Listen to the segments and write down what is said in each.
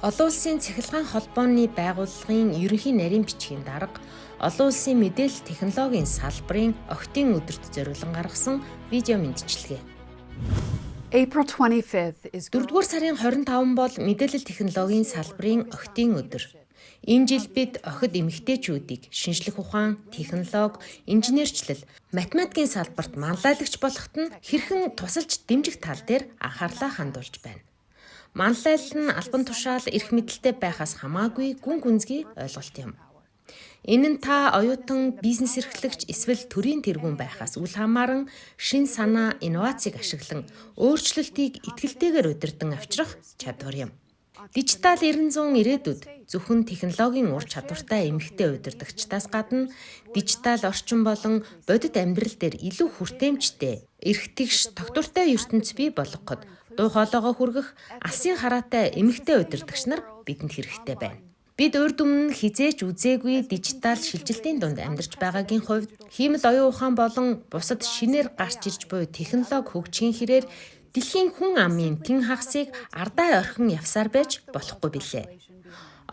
Олон улсын цахилгаан холбооны байгууллагын ерөнхий нарийн бичгийн дарга олон улсын мэдээлэл технологийн салбарын охидын өдөрт зориулан гаргасан видео мэдчилгээ. April 25th is 4-р сарын 25 бол мэдээлэл технологийн салбарын охидын өдөр. Энэ жил бид охид эмэгтэйчүүдийг шинжлэх ухаан, технологи, инженерчлэл, математикийн салбарт манлайлагч болоход нь хэрхэн тусалж дэмжих тал дээр анхаарлаа хандуулж байна. Манлайл нь албан тушаал эрх мэдэлтэй байхаас хамаагүй гүн гүнзгий ойлголт юм. Энэ нь та оюутан бизнес эрхлэгч эсвэл төрийн тэргүүн байхаас үл хамааран шин санаа, инновацийг ашиглан өөрчлөлтийг итгэлтэйгээр удирдан авчрах чадвар юм. Дижитал 900 ирээдүйд зөвхөн технологийн ур чадвартай эмэгтэй удирдагчдаас гадна дижитал орчин болон бодит амьдрал дээр илүү хүртээмжтэй, эрхтгш, тогтвортой ертөнц бий болгоход дуу хоолойгоо хүргэх алсын хараатай эмэгтэй удирдагч нар бидэнд хэрэгтэй байна. Бид урд өмнө хизээч үзээгүй дижитал шилжилтийн дунд амьдарч байгаагийн хувьд хиймэл оюун ухаан болон бусад шинээр гарч ирж буй технологи хөгжихийн хэрээр дэлхийн хүн амын тэн хагасыг ардаа орхин явсаар байж болохгүй билээ.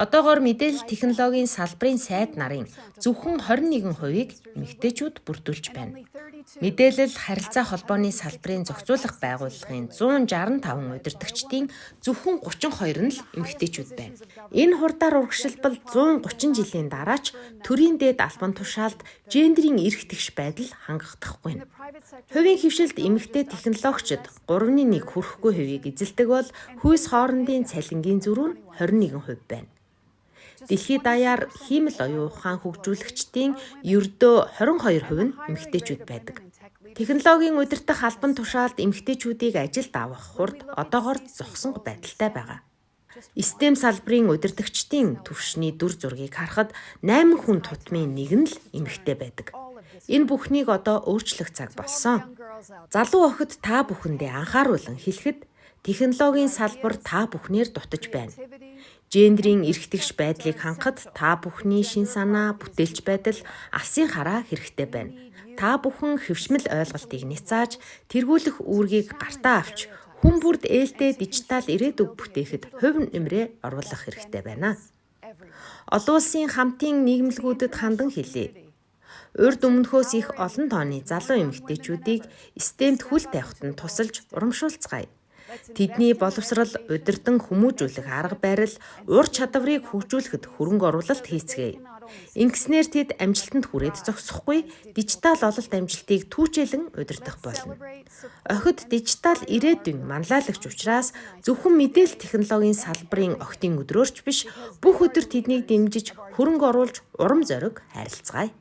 Одоогоор мэдээлэл технологийн салбарын сайд нарын зөвхөн 21%-ийг эмэгтэйчүүд бүрдүүлж байна. Мэдээлэл харилцаа холбооны салбарын зохицуулах байгууллагын 165 удирдагчдын зөвхөн 32 нь л эмэгтэйчүүд байна. Энэ хурдаар урагшилбал 130 жилийн дараач төрийн дээд албан тушаалд гендерийн эрх тэгш байдал хангахдахгүй. Хувийн хвшилд эмэгтэй технологичид 3-1 хүрэхгүй хувийг эзэлдэг бол хүйс хоорондын цалингийн зөрүү нь 21% байна. Дэлхийд даяар хиймэл оюун ухаан хөгжүүлэгчдийн ердөө 22% нь эмэгтэйчүүд байдаг. Технологийн удирдах албан тушаалд эмэгтэйчүүдийг ажилд авах хурд одоогоор зогсон байдалтай байгаа. STEM салбарын удирдагчдын түвшний дүр зургийг харахад 8 хүн тутмын нэг нь л эмэгтэй байдаг. Энэ бүхнийг одоо өөрчлөх цаг болсон. Залуу охид та бүхэндээ анхааруулan хэлэхэд технологийн салбар та бүхнээр дутаж байна. Гендерийн эрх тэгш байдлыг хангахад та бүхний шин санаа, бүтээлч байдал, алсын хараа хэрэгтэй байна. Та бүхэн хэвшмэл ойлголтыг няцааж, тэргүүлэх үүргийг гартаа авч, хүн бүрд ээлтэй дижитал ирээдүг бүтээхэд хувь нэмрээ оруулах хэрэгтэй байна. Олон улсын хамтын нийгэмлэгүүдэд хандан хэлье. Урд өмнөхөөс их олон тооны залуу эмэгтэйчүүдийг STEM-д хүл тавихад нь тусалж урамшуулцгаая. Тэдний боловсрал, удирдан хүмүүжүүлэх арга барил, ур чадварыг хөгжүүлэхэд хөрөнгө оруулалт хийцгээе. Ингэснээр тэд амжилтанд хүрээд зогсохгүй, дижитал ололт амжилтыг түүчээлэн удирдах болно. Охид дижитал ирээдүйн манлайлагч учраас зөвхөн мэдээлэл технологийн салбарын охидын өдрөөрч биш, бүх өдөр тэднийг дэмжиж, хөрөнгө оруулж, урам зориг харилцгаая.